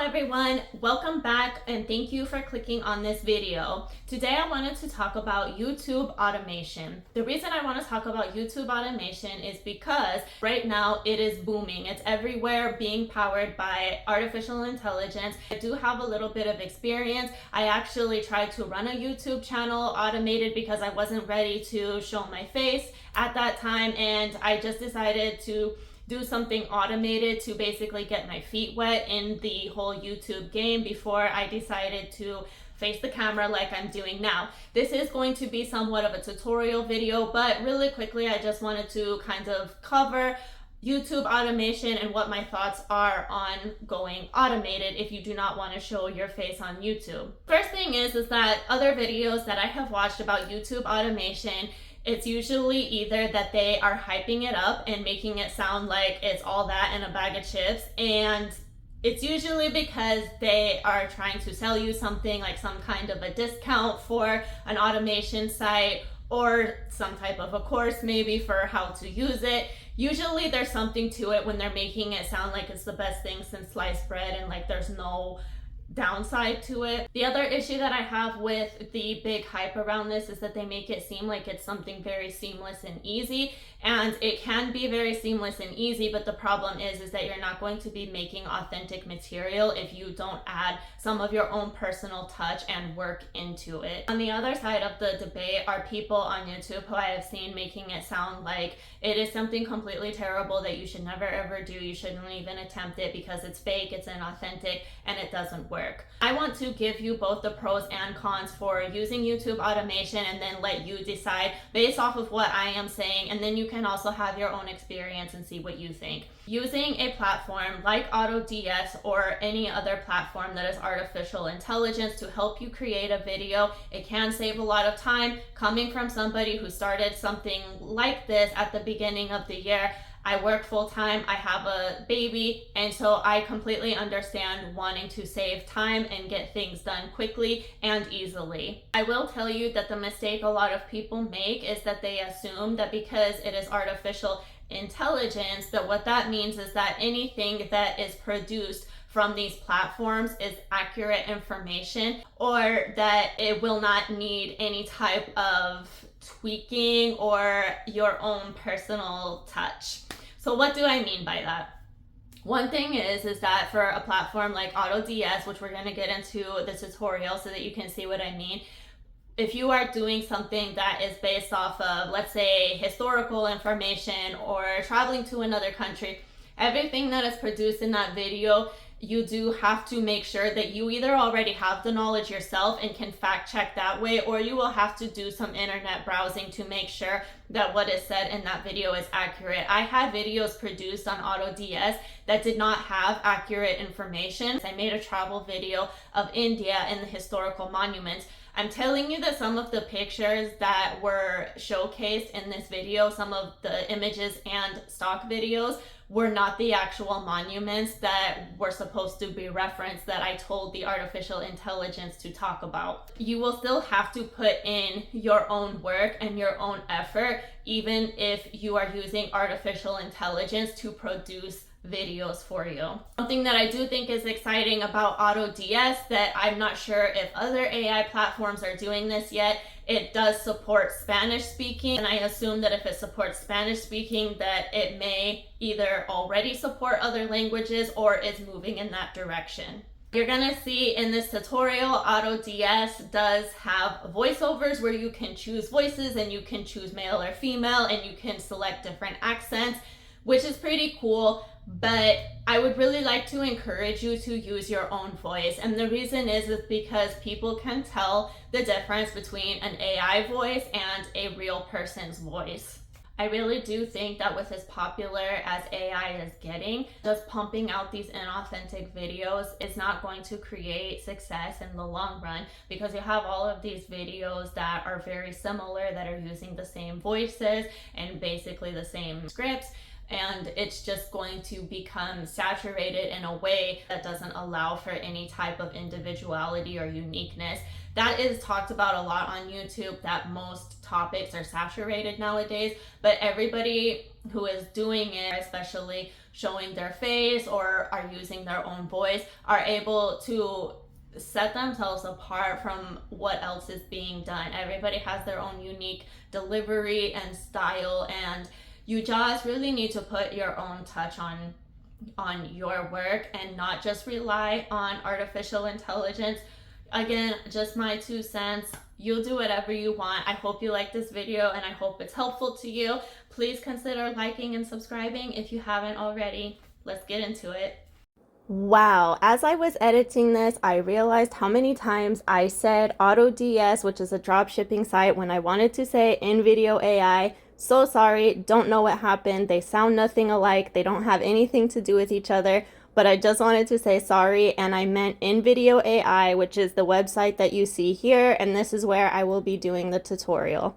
everyone, welcome back and thank you for clicking on this video. Today I wanted to talk about YouTube automation. The reason I want to talk about YouTube automation is because right now it is booming. It's everywhere, being powered by artificial intelligence. I do have a little bit of experience. I actually tried to run a YouTube channel automated because I wasn't ready to show my face at that time, and I just decided to do something automated to basically get my feet wet in the whole YouTube game before I decided to face the camera like I'm doing now. This is going to be somewhat of a tutorial video, but really quickly I just wanted to kind of cover YouTube automation and what my thoughts are on going automated if you do not want to show your face on YouTube. First thing is that other videos that I have watched about YouTube automation, it's usually either that they are hyping it up and making it sound like it's all that and a bag of chips, and it's usually because they are trying to sell you something like some kind of a discount for an automation site or some type of a course maybe for how to use it. Usually there's something to it when they're making it sound like it's the best thing since sliced bread and like there's no downside to it. The other issue that I have with the big hype around this is that they make it seem like it's something very seamless and easy, and it can be very seamless and easy, but the problem is that you're not going to be making authentic material if you don't add some of your own personal touch and work into it. On the other side of the debate are people on YouTube who I have seen making it sound like it is something completely terrible that you should never ever do. You shouldn't even attempt it because it's fake, it's inauthentic, and it doesn't work. I want to give you both the pros and cons for using YouTube automation and then let you decide based off of what I am saying, and then you can also have your own experience and see what you think. Using a platform like AutoDS or any other platform that is artificial intelligence to help you create a video, it can save a lot of time. Coming from somebody who started something like this at the beginning of the year, I work full time, I have a baby, and so I completely understand wanting to save time and get things done quickly and easily. I will tell you that the mistake a lot of people make is that they assume that because it is artificial intelligence, that what that means is that anything that is produced from these platforms is accurate information, or that it will not need any type of tweaking or your own personal touch. So what do I mean by that? One thing is that for a platform like AutoDS, which we're going to get into the tutorial so that you can see what I mean, if you are doing something that is based off of, let's say, historical information or traveling to another country, everything that is produced in that video, you do have to make sure that you either already have the knowledge yourself and can fact check that way, or you will have to do some internet browsing to make sure that what is said in that video is accurate. I had videos produced on AutoDS that did not have accurate information. I made a travel video of India and the historical monuments. I'm telling you that some of the pictures that were showcased in this video, some of the images and stock videos, were not the actual monuments that were supposed to be referenced that I told the artificial intelligence to talk about. You will still have to put in your own work and your own effort, even if you are using artificial intelligence to produce videos for you. Something that I do think is exciting about AutoDS that I'm not sure if other AI platforms are doing this yet, it does support Spanish speaking, and I assume that if it supports Spanish speaking that it may either already support other languages or is moving in that direction. You're gonna see in this tutorial, AutoDS does have voiceovers where you can choose voices and you can choose male or female and you can select different accents, which is pretty cool, but I would really like to encourage you to use your own voice. And the reason is because people can tell the difference between an AI voice and a real person's voice. I really do think that with as popular as AI is getting, just pumping out these inauthentic videos is not going to create success in the long run, because you have all of these videos that are very similar, that are using the same voices and basically the same scripts. and it's just going to become saturated in a way that doesn't allow for any type of individuality or uniqueness. That is talked about a lot on YouTube, that most topics are saturated nowadays, but everybody who is doing it, especially showing their face or are using their own voice, are able to set themselves apart from what else is being done. Everybody has their own unique delivery and style, and you just really need to put your own touch on your work and not just rely on artificial intelligence. Again, just my 2 cents. You'll do whatever you want. I hope you like this video and I hope it's helpful to you. Please consider liking and subscribing if you haven't already. Let's get into it. Wow, as I was editing this, I realized how many times I said AutoDS, which is a drop shipping site, when I wanted to say invideo AI. So sorry, don't know what happened. They sound nothing alike. They don't have anything to do with each other, but I just wanted to say sorry, and I meant invideo AI, which is the website that you see here, and this is where I will be doing the tutorial.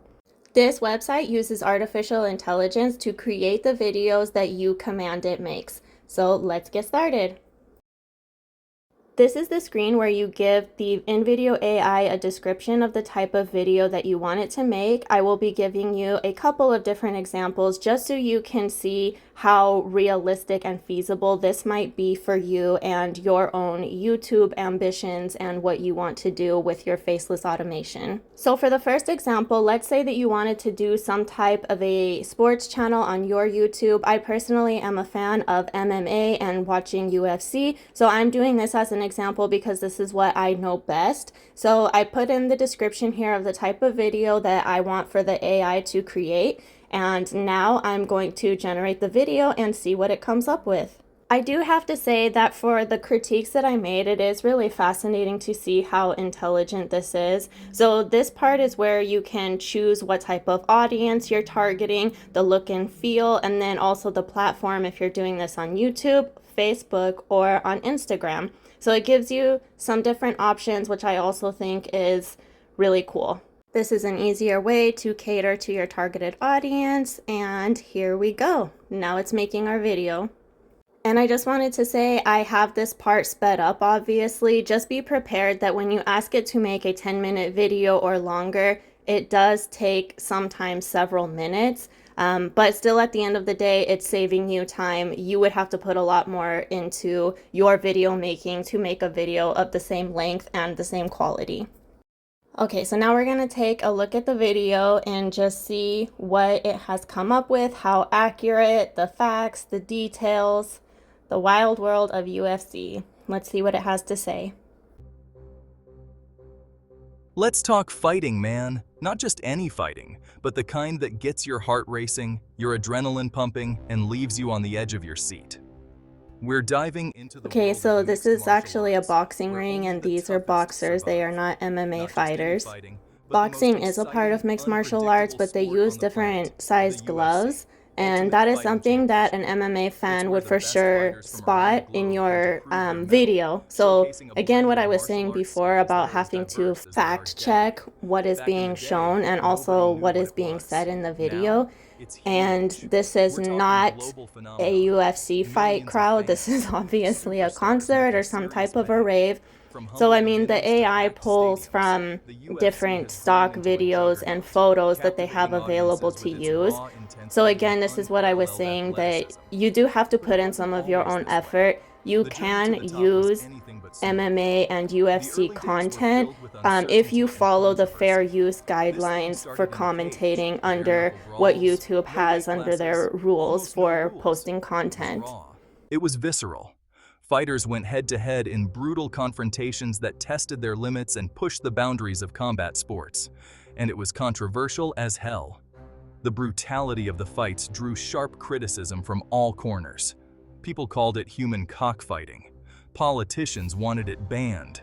This website uses artificial intelligence to create the videos that you command it makes. So let's get started. This is the screen where you give the invideo AI a description of the type of video that you want it to make. I will be giving you a couple of different examples just so you can see how realistic and feasible this might be for you and your own YouTube ambitions and what you want to do with your faceless automation. So for the first example, let's say that you wanted to do some type of a sports channel on your YouTube. I personally am a fan of MMA and watching UFC, so I'm doing this as an example because this is what I know best. So I put in the description here of the type of video that I want for the AI to create, and now I'm going to generate the video and see what it comes up with. I do have to say that for the critiques that I made, it is really fascinating to see how intelligent this is. So this part is where you can choose what type of audience you're targeting, the look and feel, and then also the platform if you're doing this on YouTube, Facebook, or on Instagram. So it gives you some different options, which I also think is really cool. This is an easier way to cater to your targeted audience, and here we go. Now it's making our video. And I just wanted to say I have this part sped up, obviously. Just be prepared that when you ask it to make a 10-minute video or longer, it does take sometimes several minutes. But still, at the end of the day, it's saving you time. You would have to put a lot more into your video making to make a video of the same length and the same quality. Okay, so now we're going to take a look at the video and just see what it has come up with, how accurate, the facts, the details, the wild world of UFC. Let's see what it has to say. Let's talk fighting, man. Not just any fighting, but the kind that gets your heart racing, your adrenaline pumping, and leaves you on the edge of your seat. We're diving into the Okay, so this is actually a boxing ring, and these are boxers. They are not MMA fighters. Boxing is a part of mixed martial arts, but they use different sized gloves. And that is something that an MMA fan would for sure spot in your video. So again, what I was saying before about having to fact check what is being shown and also what is being said in the video. And this is not a UFC fight crowd. This is obviously a concert or some type of a rave. So I mean, the AI pulls from different stock videos and photos that they have available to use. So again, this is what I was saying, that you do have to put in some of your own effort. You can use MMA and UFC content if you follow the fair use guidelines for commentating under what YouTube has under their rules for posting content. It was visceral. Fighters went head-to-head in brutal confrontations that tested their limits and pushed the boundaries of combat sports. And it was controversial as hell. The brutality of the fights drew sharp criticism from all corners. People called it human cockfighting. Politicians wanted it banned.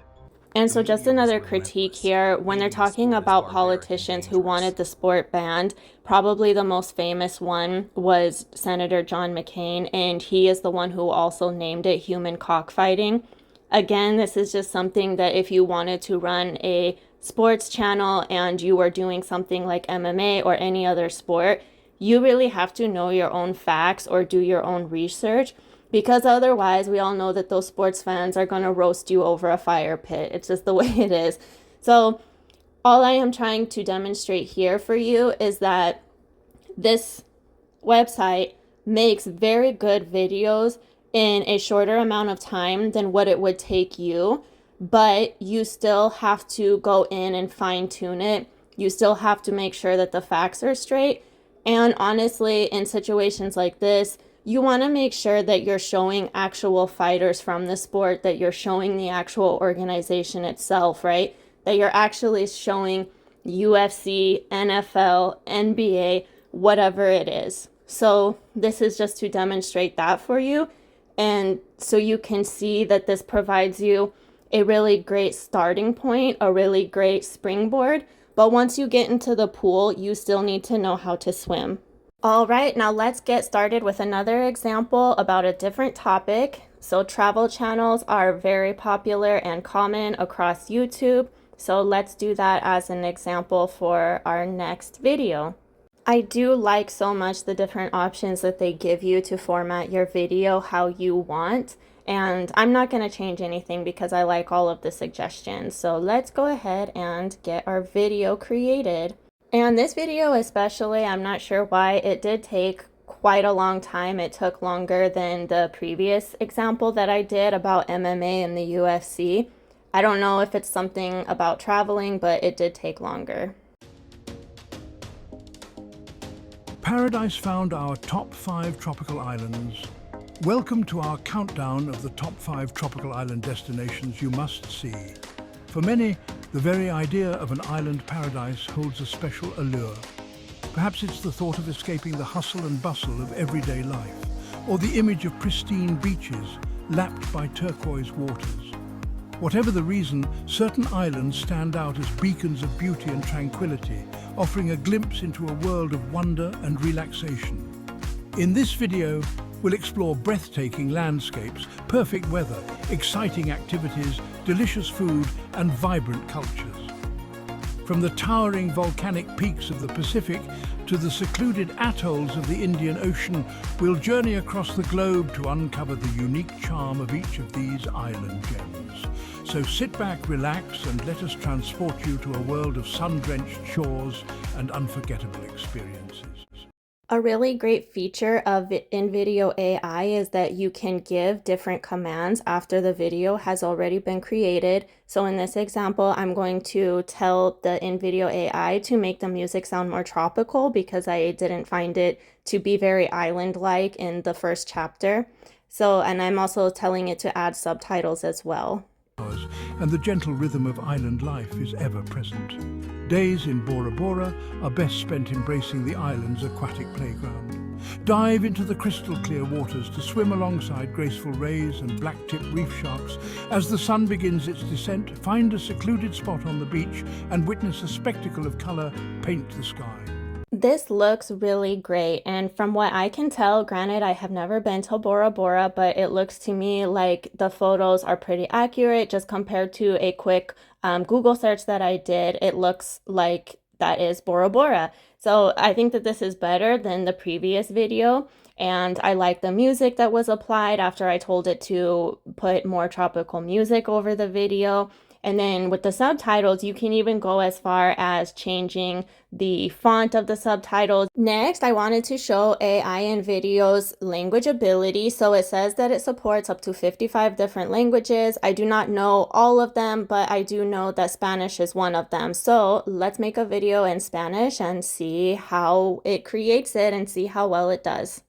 And so just another critique here, when they're talking about politicians who wanted the sport banned, probably the most famous one was Senator John McCain, and he is the one who also named it human cockfighting. Again, this is just something that if you wanted to run a sports channel and you were doing something like MMA or any other sport, you really have to know your own facts or do your own research, because otherwise we all know that those sports fans are going to roast you over a fire pit. It's just the way it is. So all I am trying to demonstrate here for you is that this website makes very good videos in a shorter amount of time than what it would take you, but you still have to go in and fine tune it. You still have to make sure that the facts are straight. And honestly, in situations like this, you want to make sure that you're showing actual fighters from the sport, that you're showing the actual organization itself, right? That you're actually showing UFC, NFL, NBA, whatever it is. So this is just to demonstrate that for you. And so you can see that this provides you a really great starting point, a really great springboard. But once you get into the pool, you still need to know how to swim. All right, now let's get started with another example about a different topic. So travel channels are very popular and common across YouTube. So let's do that as an example for our next video. I do like so much the different options that they give you to format your video how you want. And I'm not going to change anything because I like all of the suggestions. So let's go ahead and get our video created. And this video especially, I'm not sure why, it did take quite a long time. It took longer than the previous example that I did about MMA and the UFC. I don't know if it's something about traveling, but it did take longer. Paradise found our top 5 tropical islands. Welcome to our countdown of the top 5 tropical island destinations you must see. For many, the very idea of an island paradise holds a special allure. Perhaps it's the thought of escaping the hustle and bustle of everyday life, or the image of pristine beaches lapped by turquoise waters. Whatever the reason, certain islands stand out as beacons of beauty and tranquility, offering a glimpse into a world of wonder and relaxation. In this video, we'll explore breathtaking landscapes, perfect weather, exciting activities, delicious food, and vibrant cultures. From the towering volcanic peaks of the Pacific to the secluded atolls of the Indian Ocean, we'll journey across the globe to uncover the unique charm of each of these island gems. So sit back, relax, and let us transport you to a world of sun-drenched shores and unforgettable experiences. A really great feature of invideo AI is that you can give different commands after the video has already been created. So in this example, I'm going to tell the invideo AI to make the music sound more tropical because I didn't find it to be very island-like in the first chapter. And I'm also telling it to add subtitles as well. And the gentle rhythm of island life is ever present. Days in Bora Bora are best spent embracing the island's aquatic playground. Dive into the crystal clear waters to swim alongside graceful rays and black-tipped reef sharks. As the sun begins its descent, find a secluded spot on the beach and witness a spectacle of color paint the sky. This looks really great, and from what I can tell, granted I have never been to Bora Bora, but it looks to me like the photos are pretty accurate just compared to a quick Google search that I did. It looks like that is Bora Bora. So I think that this is better than the previous video, and I like the music that was applied after I told it to put more tropical music over the video. And then with the subtitles, you can even go as far as changing the font of the subtitles. Next, I wanted to show AI in video's language ability. So it says that it supports up to 55 different languages. I do not know all of them, but I do know that Spanish is one of them. So let's make a video in Spanish and see how it creates it and see how well it does.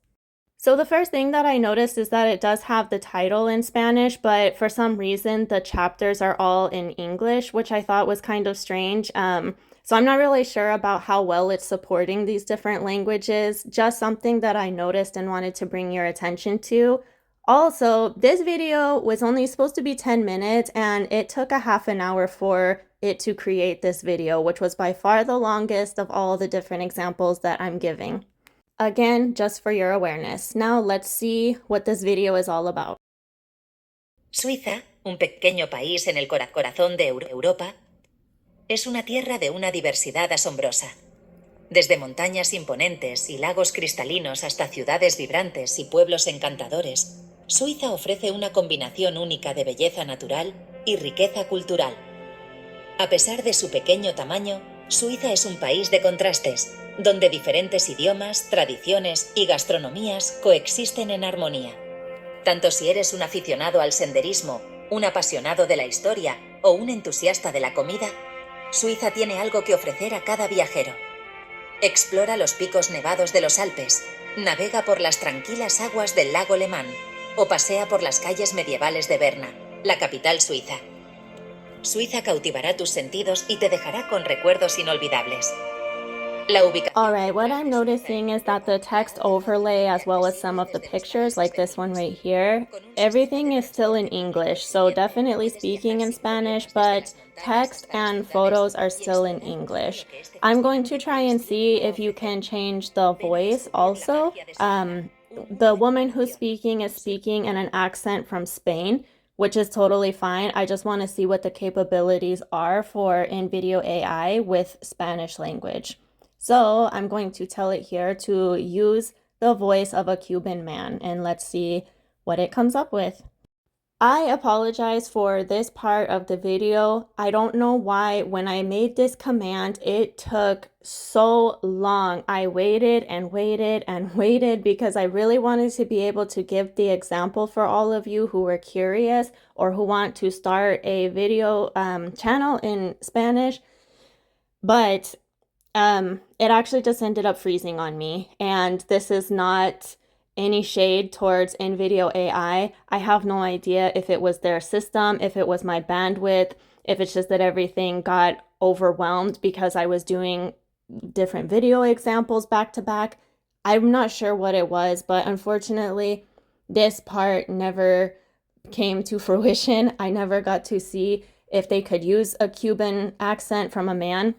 So the first thing that I noticed is that it does have the title in Spanish, but for some reason the chapters are all in English, which I thought was kind of strange. So I'm not really sure about how well it's supporting these different languages, just something that I noticed and wanted to bring your attention to. Also, this video was only supposed to be 10 minutes and it took a half an hour for it to create this video, which was by far the longest of all the different examples that I'm giving. Again, just for your awareness. Now let's see what this video is all about. Suiza, un pequeño país en el corazón de Europa, es una tierra de una diversidad asombrosa. Desde montañas imponentes y lagos cristalinos hasta ciudades vibrantes y pueblos encantadores, Suiza ofrece una combinación única de belleza natural y riqueza cultural. A pesar de su pequeño tamaño, Suiza es un país de contrastes, donde diferentes idiomas, tradiciones y gastronomías coexisten en armonía. Tanto si eres un aficionado al senderismo, un apasionado de la historia o un entusiasta de la comida, Suiza tiene algo que ofrecer a cada viajero. Explora los picos nevados de los Alpes, navega por las tranquilas aguas del lago Le Mans o pasea por las calles medievales de Berna, la capital suiza. Suiza cautivará tus sentidos y te dejará con recuerdos inolvidables. Alright, what I'm noticing is that the text overlay as well as some of the pictures, like this one right here, everything is still in English, so definitely speaking in Spanish, but text and photos are still in English. I'm going to try and see if you can change the voice also. The woman who's speaking is speaking in an accent from Spain, which is totally fine. I just want to see what the capabilities are for InVideo AI with Spanish language. So I'm going to tell it here to use the voice of a Cuban man, and let's see what it comes up with. I apologize for this part of the video. I don't know why when I made this command, it took so long. I waited and waited and waited because I really wanted to be able to give the example for all of you who were curious or who want to start a video channel in Spanish. But it actually just ended up freezing on me, and this is not any shade towards InVideo AI. I have no idea if it was their system, if it was my bandwidth, if it's just that everything got overwhelmed because I was doing different video examples back to back. I'm not sure what it was, but unfortunately, this part never came to fruition. I never got to see if they could use a Cuban accent from a man.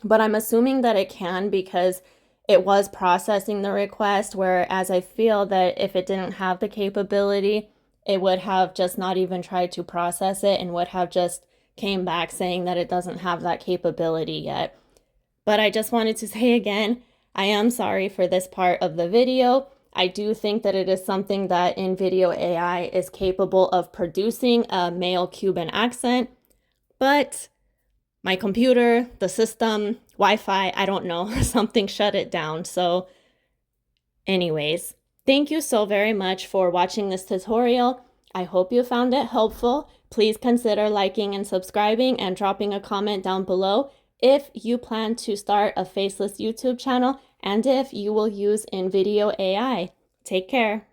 But I'm assuming that it can because it was processing the request, whereas I feel that if it didn't have the capability, it would have just not even tried to process it and would have just came back saying that it doesn't have that capability yet. But I just wanted to say again, I am sorry for this part of the video. I do think that it is something that InVideo AI is capable of producing a male Cuban accent, but my computer, the system, Wi-Fi, I don't know, something shut it down. So anyways, thank you so very much for watching this tutorial. I hope you found it helpful. Please consider liking and subscribing and dropping a comment down below if you plan to start a faceless YouTube channel and if you will use InVideo AI. Take care.